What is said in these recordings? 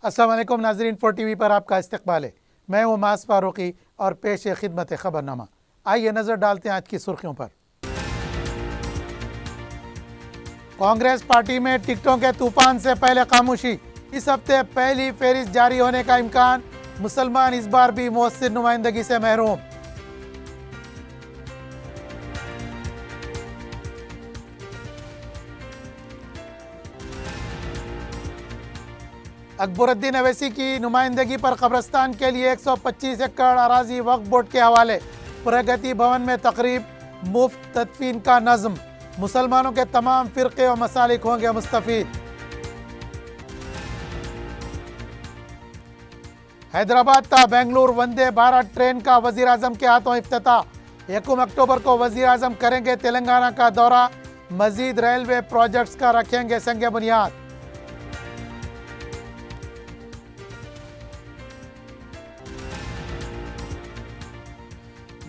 السلام علیکم ناظرین، 4 ٹی وی پر آپ کا استقبال ہے۔ میں ہوں معاذ فاروقی اور پیش خدمت خبر نامہ۔ آئیے نظر ڈالتے ہیں آج کی سرخیوں پر۔ کانگریس پارٹی میں ٹکٹوں کے طوفان سے پہلے خاموشی، اس ہفتے پہلی فہرست جاری ہونے کا امکان، مسلمان اس بار بھی مؤثر نمائندگی سے محروم۔ اکبر الدین اویسی کی نمائندگی پر قبرستان کے لیے 125 ایکڑ اراضی وقف بورڈ کے حوالے، پرگتی بھون میں تقریب، مفت تدفین کا نظم، مسلمانوں کے تمام فرقے و مسالک ہوں گے مستفید۔ حیدرآباد تا بنگلور وندے بھارت ٹرین کا وزیر اعظم کے ہاتھوں افتتاح، 1 اکتوبر کو وزیر اعظم کریں گے تلنگانہ کا دورہ، مزید ریلوے پروجیکٹس کا رکھیں گے سنگ بنیاد۔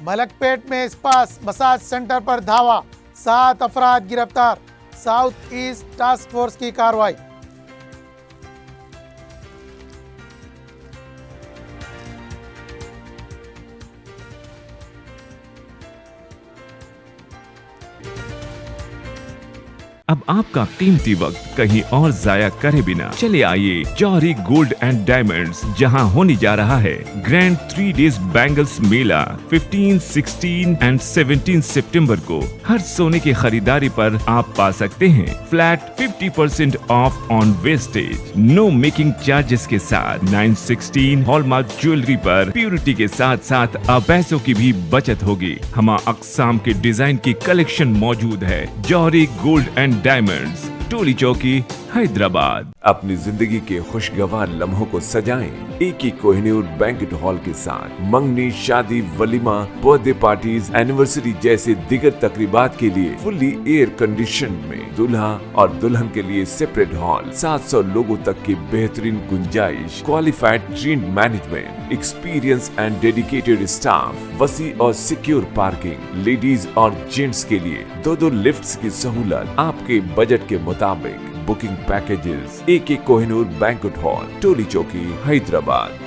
ملک پیٹ میں اسپاس مساج سینٹر پر دھاوا، 7 افراد گرفتار، ساؤتھ ایسٹ ٹاسک فورس کی کارروائی۔ اب آپ کا قیمتی وقت کہیں اور ضائع کرے بنا چلے آئیے جوہری گولڈ اینڈ ڈائمنڈز، جہاں ہونے جا رہا ہے گرینڈ 3 ڈیز بینگلز میلہ 15، 16 اور 17 ستمبر کو۔ ہر سونے کی خریداری پر آپ پا سکتے ہیں flat 50% off on wastage, no making charges کے ساتھ 916 ہال مارک جیولری پر پیورٹی کے ساتھ ساتھ پیسوں کی بھی بچت ہوگی۔ ہمہ اقسام کے ڈیزائن کی کلیکشن موجود ہے۔ جوہری gold and diamonds, Toli Chowki, Hyderabad. اپنی زندگی کے خوشگوار لمحوں کو سجائیں ایک ہی کوہنور بینکٹ ہال کے ساتھ۔ منگنی، شادی، ولیمہ، برتھ ڈے پارٹیز، اینیورسری جیسے دیگر تقریبات کے لیے فلی ایئر کنڈیشن میں دلہا اور دلہن کے لیے سیپریٹ ہال، 700 لوگوں تک کی بہترین گنجائش، qualified trained management, experience and dedicated staff, وسیع اور سیکیور پارکنگ، لیڈیز اور جینٹس کے لیے 2 لفٹس کی سہولت آپ کے بجٹ کے مطابق۔ بکنگ پیکیجز، ایک کوہنور بینکٹ ہال، ٹولی چوکی، حیدرآباد۔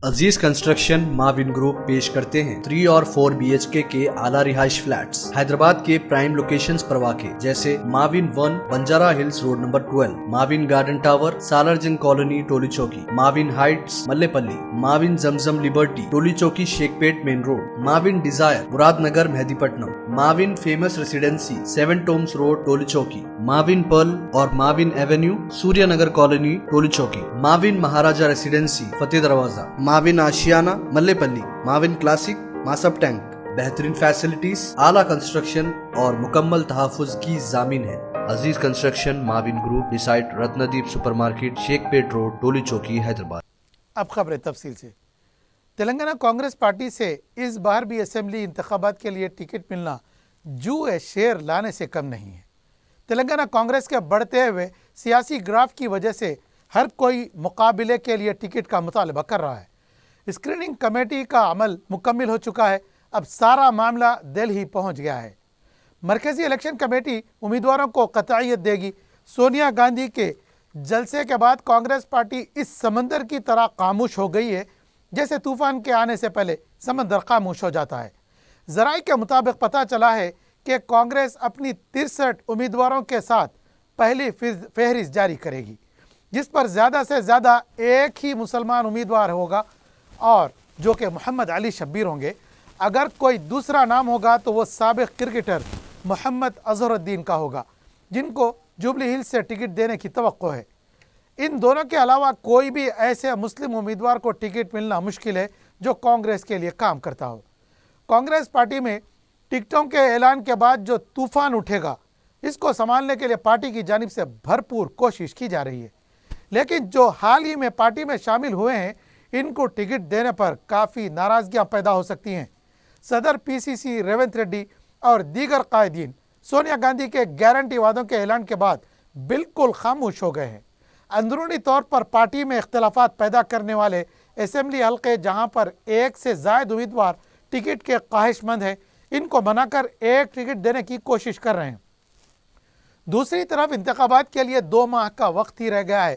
عزیز کنسٹرکشن معاون گروپ پیش کرتے ہیں 3 اور 4 BHK کے اعلیٰ رہائش فلیٹس حیدرآباد کے پرائم لوکیشنز پر واقع، جیسے معاون 1 بنجارہ ہلز روڈ نمبر 12، معاون گارڈن ٹاور سالار جنگ کالونی ٹولی چوکی، معاون ہائٹس ملے پلی، معاون زمزم لبرٹی ٹولی چوکی شیخ پیٹ مین روڈ، معاون ڈیزائر مراد نگر مہدی پٹنم، معاون فیمس ریسیڈنسی 7 ٹومز روڈ ٹولی چوکی، معاون پرل اور معاون ایونیو سوریہ نگر کالونی ٹولی چوکی، معاون مہاراجہ ریسیڈنسی فتح دروازہ، معاون آشیانہ ملے پلی، معاون کلاسک ماسب ٹینک۔ بہترین فیسلٹیز، اعلیٰ کنسٹرکشن اور مکمل تحفظ کی ضامن ہے۔ عزیز کنسٹرکشن معاون گروپ، ڈیسائٹ رتندیپ سپر مارکیٹ، شیخ پیٹ روڈ، ٹولی چوکی، حیدرآباد۔ اب خبریں تفصیل سے۔ تلنگانہ کانگریس پارٹی سے اس بار بھی اسمبلی انتخابات کے لیے ٹکٹ ملنا جو شیر لانے سے کم نہیں ہے۔ تلنگانہ کانگریس کے بڑھتے ہوئے سیاسی گراف کی وجہ سے ہر کوئی مقابلے کے لیے ٹکٹ کا مطالبہ کر رہا ہے۔ اسکریننگ کمیٹی کا عمل مکمل ہو چکا ہے، اب سارا معاملہ دہلی پہنچ گیا ہے۔ مرکزی الیکشن کمیٹی امیدواروں کو قطعیت دے گی۔ سونیا گاندھی کے جلسے کے بعد کانگریس پارٹی اس سمندر کی طرح خاموش ہو گئی ہے، جیسے طوفان کے آنے سے پہلے سمندر خاموش ہو جاتا ہے۔ ذرائع کے مطابق پتہ چلا ہے کہ کانگریس اپنی 63 امیدواروں کے ساتھ پہلی فہرست جاری کرے گی، جس پر زیادہ سے زیادہ ایک ہی مسلمان امیدوار ہوگا، اور جو کہ محمد علی شبیر ہوں گے۔ اگر کوئی دوسرا نام ہوگا تو وہ سابق کرکٹر محمد اظہر الدین کا ہوگا، جن کو جوبلی ہلز سے ٹکٹ دینے کی توقع ہے۔ ان دونوں کے علاوہ کوئی بھی ایسے مسلم امیدوار کو ٹکٹ ملنا مشکل ہے جو کانگریس کے لیے کام کرتا ہو۔ کانگریس پارٹی میں ٹکٹوں کے اعلان کے بعد جو طوفان اٹھے گا، اس کو سنبھالنے کے لیے پارٹی کی جانب سے بھرپور کوشش کی جا رہی ہے، لیکن جو حال ہی میں پارٹی میں شامل ہوئے ہیں، ان کو ٹکٹ دینے پر کافی ناراضگیاں پیدا ہو سکتی ہیں۔ صدر PCC ریونت ریڈی اور دیگر قائدین سونیا گاندھی کے گارنٹی وعدوں کے اعلان کے بعد بالکل خاموش ہو گئے ہیں۔ اندرونی طور پر پارٹی میں اختلافات پیدا کرنے والے اسمبلی حلقے، جہاں پر 1 سے زائد امیدوار ٹکٹ کے خواہش مند ہیں، ان کو منا کر ایک ٹکٹ دینے کی کوشش کر رہے ہیں۔ دوسری طرف انتخابات کے لیے 2 ماہ کا وقت ہی رہ گیا ہے۔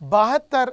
72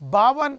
52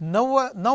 9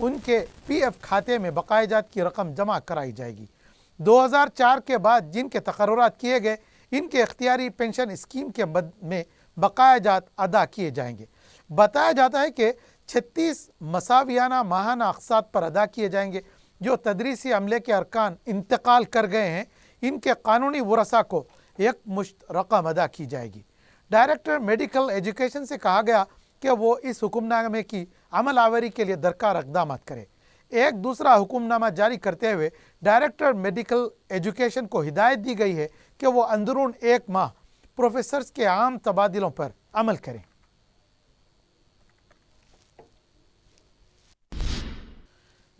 ان کے پی ایف کھاتے میں بقایا جات کی رقم جمع کرائی جائے گی۔ 2004 کے بعد جن کے تقررات کیے گئے ان کے اختیاری پینشن اسکیم کے میں بقایا جات ادا کیے جائیں گے۔ بتایا جاتا ہے کہ 36 مساویانہ ماہانہ اقساط پر ادا کیے جائیں گے۔ جو تدریسی عملے کے ارکان انتقال کر گئے ہیں ان کے قانونی ورثاء کو ایک مشت رقم ادا کی جائے گی۔ ڈائریکٹر میڈیکل ایجوکیشن سے کہا گیا کہ وہ اس حکم نامے کی عمل آوری کے لیے درکار اقدامات کرے۔ ایک دوسرا حکم نامہ جاری کرتے ہوئے ڈائریکٹر میڈیکل ایجوکیشن کو ہدایت دی گئی ہے کہ وہ اندرون 1 ماہ پروفیسرز کے عام تبادلوں پر عمل کریں۔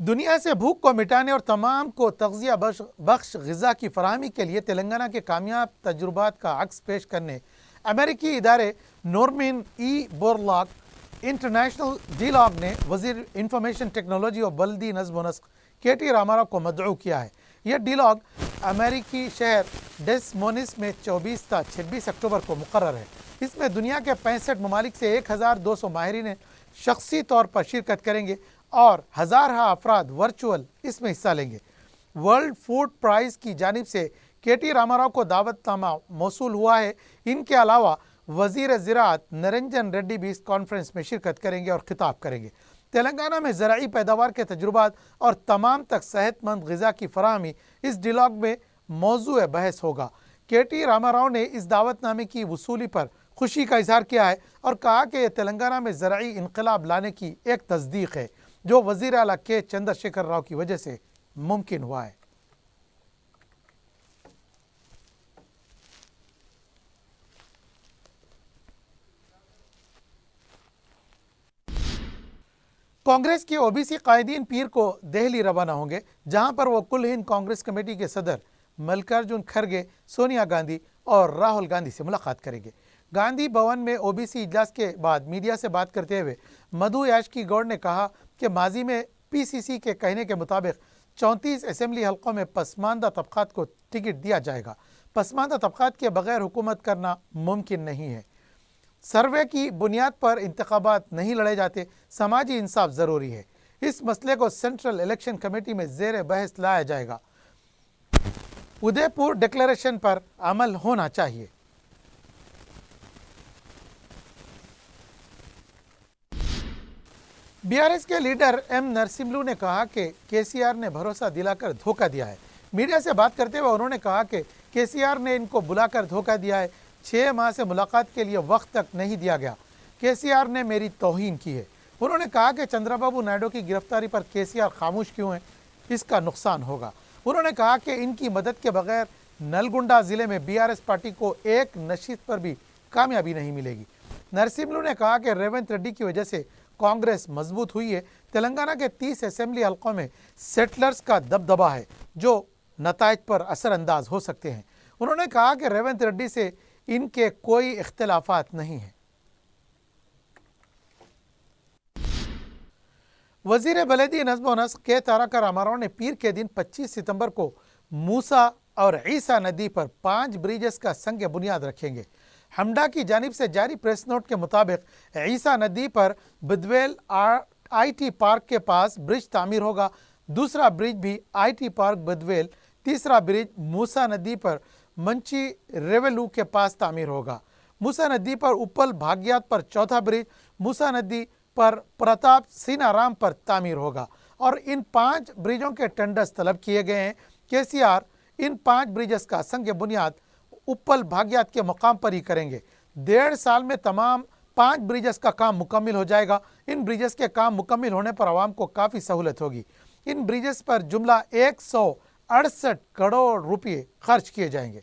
دنیا سے بھوک کو مٹانے اور تمام کو تغذیہ بخش غذا کی فراہمی کے لیے تلنگانہ کے کامیاب تجربات کا عکس پیش کرنے امریکی ادارے نورمن ای بورلاگ انٹرنیشنل ڈیلاگ نے وزیر انفارمیشن ٹیکنالوجی اور بلدی نظم و نسق کے راؤ کو مدعو کیا ہے۔ یہ ڈیلاگ امریکی شہر ڈیس مونس میں 24 تا 26 اکتوبر کو مقرر ہے۔ اس میں دنیا کے 65 ممالک سے 1200 ماہرین شخصی طور پر شرکت کریں گے اور ہزارہ افراد ورچوئل اس میں حصہ لیں گے۔ ورلڈ فوڈ پرائز کی جانب سے کے ٹی راؤ کو دعوت نامہ موصول ہوا ہے۔ ان کے علاوہ وزیر زراعت نرنجن ریڈی بھی اس کانفرنس میں شرکت کریں گے اور خطاب کریں گے۔ تلنگانہ میں زرعی پیداوار کے تجربات اور تمام تک صحت مند غذا کی فراہمی اس ڈیلاگ میں موضوع بحث ہوگا۔ کے ٹی راؤ نے اس دعوت نامے کی وصولی پر خوشی کا اظہار کیا ہے اور کہا کہ یہ تلنگانہ میں زرعی انقلاب لانے کی ایک تصدیق ہے جو وزیر اعلیٰ کے چندر شیکھر راؤ کی وجہ سے ممکن ہوا ہے۔ کانگریس کے او بی سی قائدین پیر کو دہلی روانہ ہوں گے، جہاں پر وہ کل ہند کانگریس کمیٹی کے صدر ملکارجن کھرگے، سونیا گاندھی اور راہل گاندھی سے ملاقات کریں گے۔ گاندھی بھون میں او بی سی اجلاس کے بعد میڈیا سے بات کرتے ہوئے مدھو یاشکی گوڑ نے کہا کہ ماضی میں پی سی سی کے کہنے کے مطابق 34 اسمبلی حلقوں میں پسماندہ طبقات کو ٹکٹ دیا جائے گا۔ پسماندہ طبقات کے بغیر حکومت کرنا ممکن نہیں ہے۔ سروے کی بنیاد پر انتخابات نہیں لڑے جاتے، سماجی انصاف ضروری ہے۔ اس مسئلے کو سینٹرل الیکشن کمیٹی میں زیر بحث لایا جائے گا۔ ادے پور ڈکلیریشن پر عمل ہونا چاہیے۔ بی آر ایس کے لیڈر ایم نرسملو نے کہا کہ کے سی آر نے بھروسہ دلا کر دھوکہ دیا ہے۔ میڈیا سے بات کرتے ہوئے انہوں نے کہا کہ کے سی آر نے ان کو بلا کر دھوکہ دیا ہے۔ 6 ماہ سے ملاقات کے لیے وقت تک نہیں دیا گیا۔ کے سی آر نے میری توہین کی ہے۔ انہوں نے کہا کہ چندرا بابو نائیڈو کی گرفتاری پر کے سی آر خاموش کیوں ہیں، اس کا نقصان ہوگا۔ انہوں نے کہا کہ ان کی مدد کے بغیر نلگنڈا ضلع میں بی آر ایس پارٹی کو ایک نشست پر بھی کامیابی نہیں ملے گی۔ نرسملو نے کہا کہ ریونت ریڈی کی وجہ سے کانگریس مضبوط ہوئی ہے۔ تلنگانہ کے 30 اسمبلی حلقوں میں سیٹلرز کا دبدبہ ہے جو نتائج پر اثر انداز ہو سکتے ہیں۔ انہوں نے کہا کہ ریونت ریڈی سے ان کے کوئی اختلافات نہیں ہیں۔ وزیر بلدی نظم و نسق کے تارکا راؤ نے پیر کے دن 25 ستمبر کو موسیٰ اور عیسیٰ ندی پر 5 بریجز کا سنگ بنیاد رکھیں گے۔ ہمڈا کی جانب سے جاری پریس نوٹ کے مطابق عیسیٰ ندی پر بدویل آئی ٹی پارک کے پاس برج تعمیر ہوگا۔ دوسرا برج بھی آئی ٹی پارک بدویل، تیسرا برج موسیٰ ندی پر منچی ریولو کے پاس تعمیر ہوگا۔ موسیٰ ندی پر اپل بھاگیات پر چوتھا برج موسیٰ ندی پر پرتاپ سینارام پر تعمیر ہوگا اور ان 5 بریجوں کے ٹینڈرز طلب کیے گئے ہیں۔ کے سی آر ان 5 بریجز کا سنگ بنیاد اپل بھاگیات کے مقام پر ہی کریں گے۔ 1.5 سال میں تمام 5 بریجز کا کام مکمل ہو جائے گا۔ ان بریجز کے کام مکمل ہونے پر عوام کو کافی سہولت ہوگی۔ ان بریجز پر جملہ 168 کروڑ روپے خرچ کیے جائیں گے۔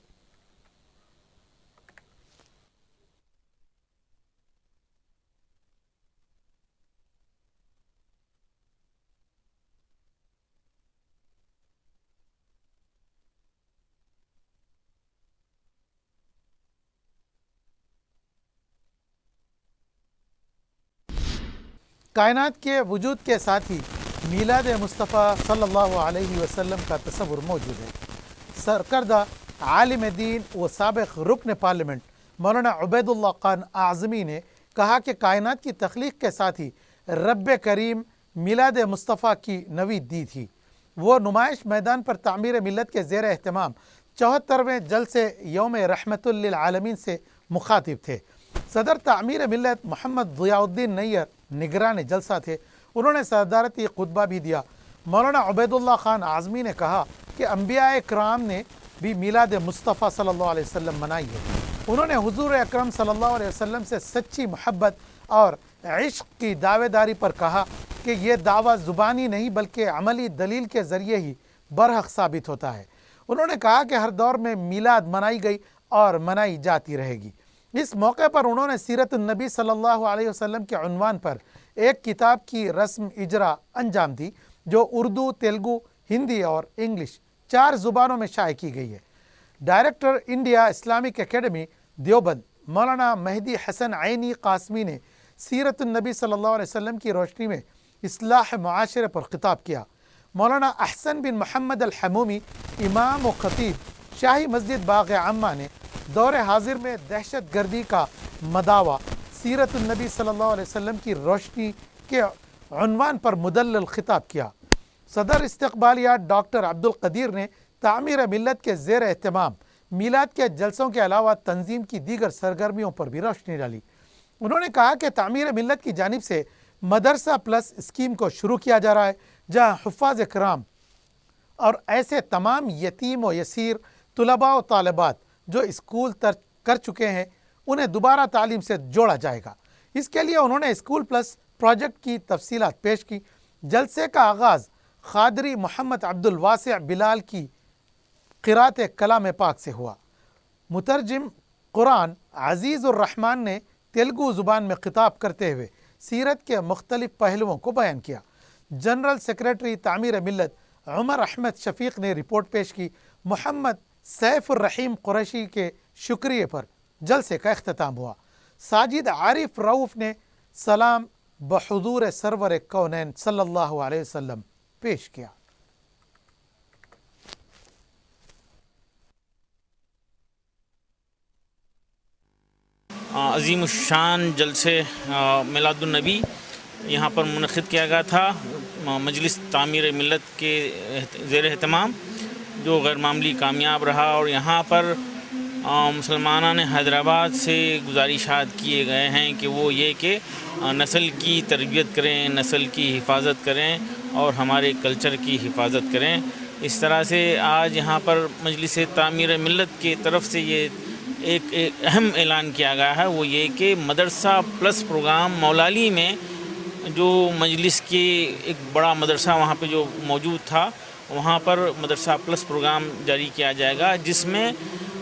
کائنات کے وجود کے ساتھ ہی میلاد مصطفیٰ صلی اللہ علیہ وسلم کا تصور موجود ہے۔ سرکردہ عالم دین و سابق رکن پارلیمنٹ مولانا عبید اللہ خان اعظمی نے کہا کہ کائنات کی تخلیق کے ساتھ ہی رب کریم میلاد مصطفیٰ کی نوید دی تھی۔ وہ نمائش میدان پر تعمیر ملت کے زیر اہتمام 74ویں جلسے یوم رحمت للعالمین سے مخاطب تھے۔ صدر تعمیر ملت محمد ضیاء الدین نیر نگران جلسہ تھے۔ انہوں نے صدارتی خطبہ بھی دیا۔ مولانا عبید اللہ خان اعظمی نے کہا کہ انبیاء کرام نے بھی میلاد مصطفیٰ صلی اللہ علیہ وسلم منائی ہے۔ انہوں نے حضور اکرم صلی اللہ علیہ وسلم سے سچی محبت اور عشق کی دعوے داری پر کہا کہ یہ دعویٰ زبانی نہیں بلکہ عملی دلیل کے ذریعے ہی برحق ثابت ہوتا ہے۔ انہوں نے کہا کہ ہر دور میں میلاد منائی گئی اور منائی جاتی رہے گی۔ اس موقع پر انہوں نے سیرت النبی صلی اللہ علیہ وسلم کے عنوان پر ایک کتاب کی رسم اجرا انجام دی جو اردو، تیلگو، ہندی اور انگلش 4 زبانوں میں شائع کی گئی ہے۔ Director India Islamic academy Deoband مولانا مہدی حسن عینی قاسمی نے سیرت النبی صلی اللہ علیہ وسلم کی روشنی میں اصلاح معاشرے پر خطاب کیا۔ مولانا احسن بن محمد الحمومی امام و خطیب شاہی مسجد باغ عامہ نے دور حاضر میں دہشت گردی کا مداوا سیرت النبی صلی اللہ علیہ وسلم کی روشنی کے عنوان پر مدلل خطاب کیا۔ صدر استقبالیات ڈاکٹر عبدالقدیر نے تعمیر ملت کے زیر اہتمام میلاد کے جلسوں کے علاوہ تنظیم کی دیگر سرگرمیوں پر بھی روشنی ڈالی۔ انہوں نے کہا کہ تعمیر ملت کی جانب سے مدرسہ پلس اسکیم کو شروع کیا جا رہا ہے، جہاں حفاظ کرام اور ایسے تمام یتیم و یسیر طلباء و طالبات جو اسکول ترک کر چکے ہیں انہیں دوبارہ تعلیم سے جوڑا جائے گا۔ اس کے لیے انہوں نے اسکول پلس پروجیکٹ کی تفصیلات پیش کی۔ جلسے کا آغاز قادری محمد عبد الواسع بلال کی قرات کلام پاک سے ہوا۔ مترجم قرآن عزیز الرحمن نے تیلگو زبان میں خطاب کرتے ہوئے سیرت کے مختلف پہلوؤں کو بیان کیا۔ جنرل سیکریٹری تعمیر ملت عمر احمد شفیق نے رپورٹ پیش کی۔ محمد سیف الرحیم قریشی کے شکریہ پر جلسے کا اختتام ہوا۔ ساجد عارف رؤف نے سلام بحضور سرور کونین صلی اللہ علیہ وسلم پیش کیا۔ عظیم الشان جلسے میلاد النبی یہاں پر منعقد کیا گیا تھا مجلس تعمیر ملت کے زیر اہتمام، جو غیر معمولی کامیاب رہا، اور یہاں پر مسلمانوں نے حیدرآباد سے گزارشات کیے گئے ہیں کہ وہ یہ کہ نسل کی تربیت کریں، نسل کی حفاظت کریں اور ہمارے کلچر کی حفاظت کریں۔ اس طرح سے آج یہاں پر مجلس تعمیر ملت کی طرف سے یہ ایک اہم اعلان کیا گیا ہے، وہ یہ کہ مدرسہ پلس پروگرام مولالی میں جو مجلس کے ایک بڑا مدرسہ وہاں پہ جو موجود تھا، وہاں پر مدرسہ پلس پروگرام جاری کیا جائے گا، جس میں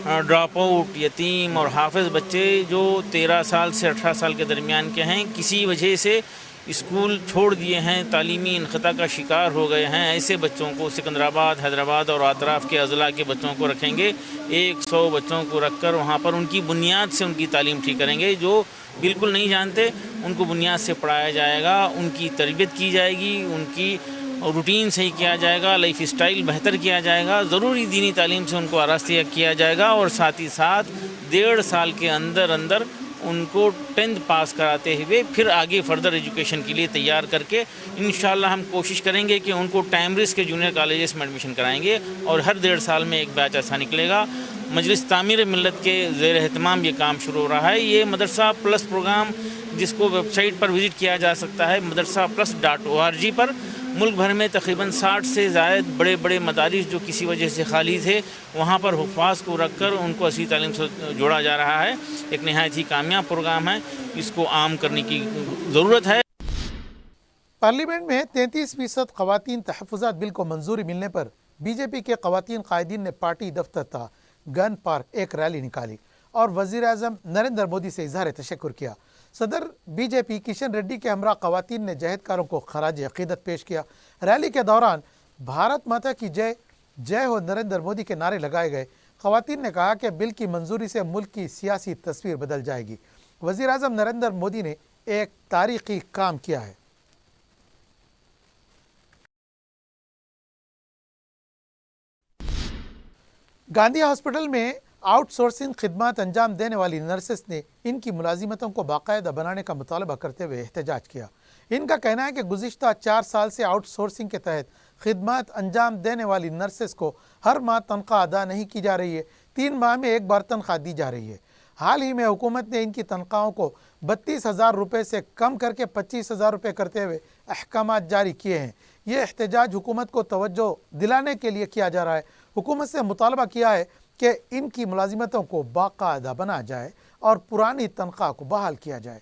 ڈراپ آؤٹ، یتیم اور حافظ بچے جو 13 سال سے 18 سال کے درمیان کے ہیں، کسی وجہ سے اسکول چھوڑ دیے ہیں، تعلیمی انقطاع کا شکار ہو گئے ہیں، ایسے بچوں کو سکندرآباد، حیدرآباد اور اطراف کے اضلاع کے بچوں کو رکھیں گے۔ 100 بچوں کو رکھ کر وہاں پر ان کی بنیاد سے ان کی تعلیم ٹھیک کریں گے۔ جو بالکل نہیں جانتے ان کو بنیاد سے پڑھایا جائے گا، ان کی تربیت کی جائے گی، ان کی روٹین صحیح کیا جائے گا، لائف اسٹائل بہتر کیا جائے گا، ضروری دینی تعلیم سے ان کو آراستہ کیا جائے گا، اور ساتھ ہی ساتھ 1.5 سال کے اندر ان کو 10th پاس کراتے ہوئے پھر آگے فردر ایجوکیشن کے لیے تیار کر کے انشاءاللہ ہم کوشش کریں گے کہ ان کو ٹائمریز کے جونیئر کالجز میں ایڈمیشن کرائیں گے، اور ہر 1.5 سال میں ایک بیچ ایسا نکلے گا۔ مجلس تعمیر ملت کے زیر اہتمام یہ کام شروع ہو رہا ہے۔ یہ مدرسہ پلس پروگرام جس کو ویب سائٹ پر وزٹ کیا جا سکتا ہے مدرسہ plus.org پر، ملک بھر میں تقریباً 60 سے زائد بڑے بڑے مدارس جو کسی وجہ سے خالی تھے، وہاں پر حفاظ کو رکھ کر ان کو اصلی تعلیم سے جوڑا جا رہا ہے۔ ایک نہایت ہی کامیاب پروگرام ہے، اس کو عام کرنے کی ضرورت ہے۔ پارلیمنٹ میں 33% خواتین تحفظات بل کو منظوری ملنے پر بی جے پی کے خواتین قائدین نے پارٹی دفتر تا گن پارک ایک ریلی نکالی اور وزیر اعظم نریندر مودی سے اظہار تشکر کیا۔ صدر بی جے پی کشن ریڈی کے ہمراہ خواتین نے جہدکاروں کو خراج عقیدت پیش کیا۔ ریلی کے دوران بھارت ماتا کی جے، جے ہو نریندر مودی کے نعرے لگائے گئے۔ خواتین نے کہا کہ بل کی منظوری سے ملک کی سیاسی تصویر بدل جائے گی۔ وزیر اعظم نریندر مودی نے ایک تاریخی کام کیا ہے۔ گاندھی ہاسپٹل میں آؤٹ سورسنگ خدمات انجام دینے والی نرسز نے ان کی ملازمتوں کو باقاعدہ بنانے کا مطالبہ کرتے ہوئے احتجاج کیا۔ ان کا کہنا ہے کہ گزشتہ 4 سال سے آؤٹ سورسنگ کے تحت خدمات انجام دینے والی نرسز کو ہر ماہ تنخواہ ادا نہیں کی جا رہی ہے، 3 ماہ میں ایک بار تنخواہ دی جا رہی ہے۔ حال ہی میں حکومت نے ان کی تنخواہوں کو 32,000 روپے سے کم کر کے 25,000 روپے کرتے ہوئے احکامات جاری کیے ہیں۔ یہ احتجاج حکومت کو توجہ دلانے کے لیے کیا جا رہا ہے۔ حکومت سے مطالبہ کیا ہے کہ ان کی ملازمتوں کو باقاعدہ بنایا جائے اور پرانی تنخواہ کو بحال کیا جائے۔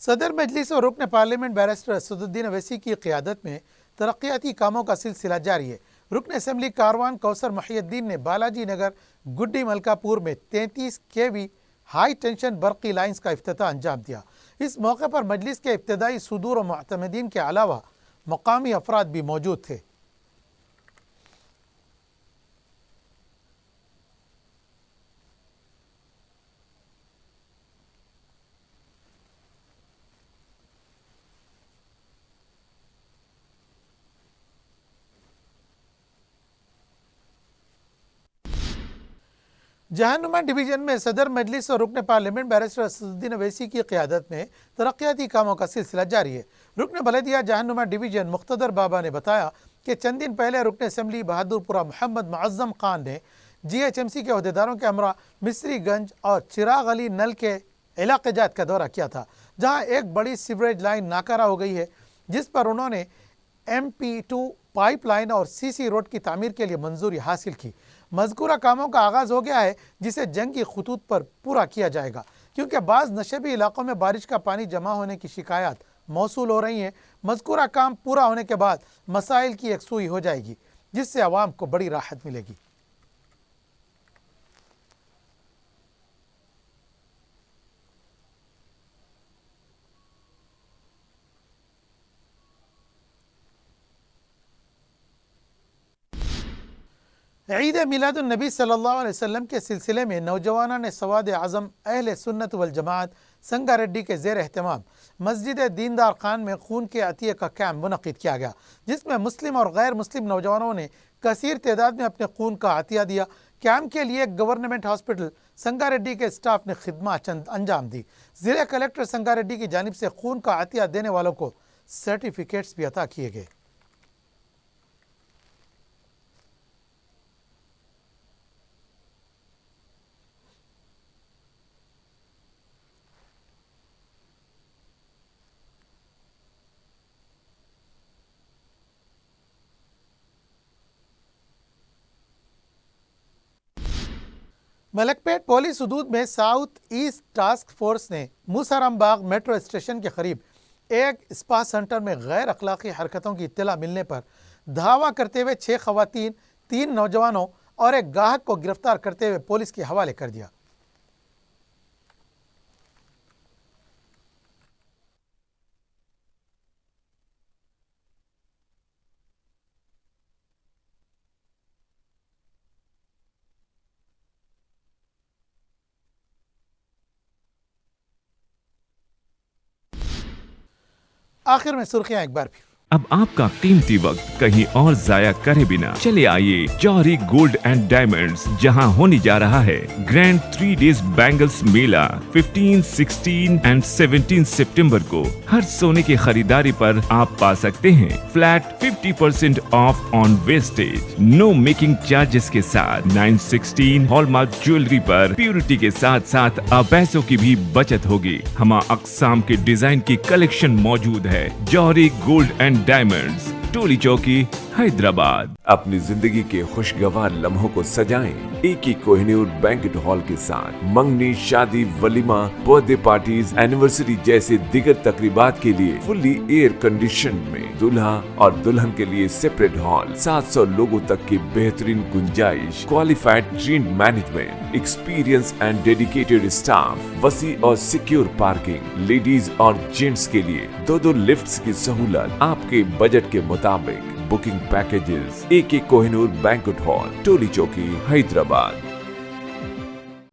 صدر مجلس اور رکن پارلیمنٹ بیرسٹر اسدالدین اویسی کی قیادت میں ترقیاتی کاموں کا سلسلہ جاری ہے۔ رکن اسمبلی کاروان کوثر محی الدین نے بالاجی نگر گڈی ملکا پور میں 33 kV ہائی ٹینشن برقی لائنز کا افتتاح انجام دیا۔ اس موقع پر مجلس کے ابتدائی صدور و معتمدین کے علاوہ مقامی افراد بھی موجود تھے۔ جہانما ڈویژن میں صدر مجلس اور رکن پارلیمنٹ بیرسٹر اسدالدین اویسی کی قیادت میں ترقیاتی کاموں کا سلسلہ جاری ہے۔ رکن بلدیہ جہانما ڈویژن مقتدر بابا نے بتایا کہ چند دن پہلے رکن اسمبلی بہادر پورہ محمد معظم خان نے GHMC کے عہدیداروں کے ہمراہ مصری گنج اور چراغ علی نل کے علاقے جات کا دورہ کیا تھا، جہاں ایک بڑی سیوریج لائن ناکارہ ہو گئی ہے، جس پر انہوں نے MP2 پائپ لائن اور CC روڈ کی تعمیر کے لیے منظوری حاصل کی۔ مذکورہ کاموں کا آغاز ہو گیا ہے، جسے جنگی خطوط پر پورا کیا جائے گا، کیونکہ بعض نشیبی علاقوں میں بارش کا پانی جمع ہونے کی شکایات موصول ہو رہی ہیں۔ مذکورہ کام پورا ہونے کے بعد مسائل کی یکسوئی ہو جائے گی، جس سے عوام کو بڑی راحت ملے گی۔ عید میلاد النبی صلی اللہ علیہ وسلم کے سلسلے میں نوجوانان سواد اعظم اہل سنت والجماعت سنگا ریڈی کے زیر اہتمام مسجد دیندار خان میں خون کے عطیے کا کیمپ منعقد کیا گیا، جس میں مسلم اور غیر مسلم نوجوانوں نے کثیر تعداد میں اپنے خون کا عطیہ دیا۔ کیمپ کے لیے گورنمنٹ ہاسپٹل سنگا ریڈی کے اسٹاف نے خدمات انجام دی۔ ضلع کلکٹر سنگا ریڈی کی جانب سے خون کا عطیہ دینے والوں کو سرٹیفکیٹس بھی عطا کیے گئے۔ ملک پیٹ پولیس حدود میں ساؤتھ ایسٹ ٹاسک فورس نے موسارام باغ میٹرو اسٹیشن کے قریب ایک اسپا سینٹر میں غیر اخلاقی حرکتوں کی اطلاع ملنے پر دھاوا کرتے ہوئے 6 خواتین، 3 نوجوانوں اور ایک گاہک کو گرفتار کرتے ہوئے پولیس کے حوالے کر دیا۔ آخر میں سرخیاں ایک بار پھر۔ اب آپ کا قیمتی وقت کہیں اور ضائع کرے بنا چلے آئیے جوہری گولڈ اینڈ ڈائمنڈز، جہاں ہونے جا رہا ہے گرینڈ 3 days بینگلز میلہ 15, 16 and 17 سپٹمبر کو۔ ہر سونے کی خریداری پر آپ پا سکتے ہیں flat 50% off on wastage, no making charges کے ساتھ 916 ہال مارک جیولری پر پیورٹی کے ساتھ ساتھ پیسوں کی بھی بچت ہوگی۔ ہمہ اقسام کے ڈیزائن کی کلیکشن موجود ہے۔ جوہری gold and diamonds, Toli Chowki, Hyderabad. اپنی زندگی کے خوشگوار لمحوں کو سجائیں ایک ہی کوہنور بینکٹ ہال کے ساتھ۔ منگنی، شادی، ولیمہ، برتھ ڈے پارٹیز، اینیورسری جیسے دیگر تقریبات کے لیے فلی ایئر کنڈیشن میں دلہا اور دلہن کے لیے سیپریٹ ہال، 700 لوگوں تک کی بہترین گنجائش، qualified trained management, experience and dedicated staff, وسیع اور سیکیور پارکنگ، لیڈیز اور جینٹس کے لیے 2 لفٹس کی سہولت، آپ کے بجٹ کے مطابق بکنگ پیکیجز۔ ایک کوہنور بینکٹ ہال، ٹولی چوکی، حیدرآباد۔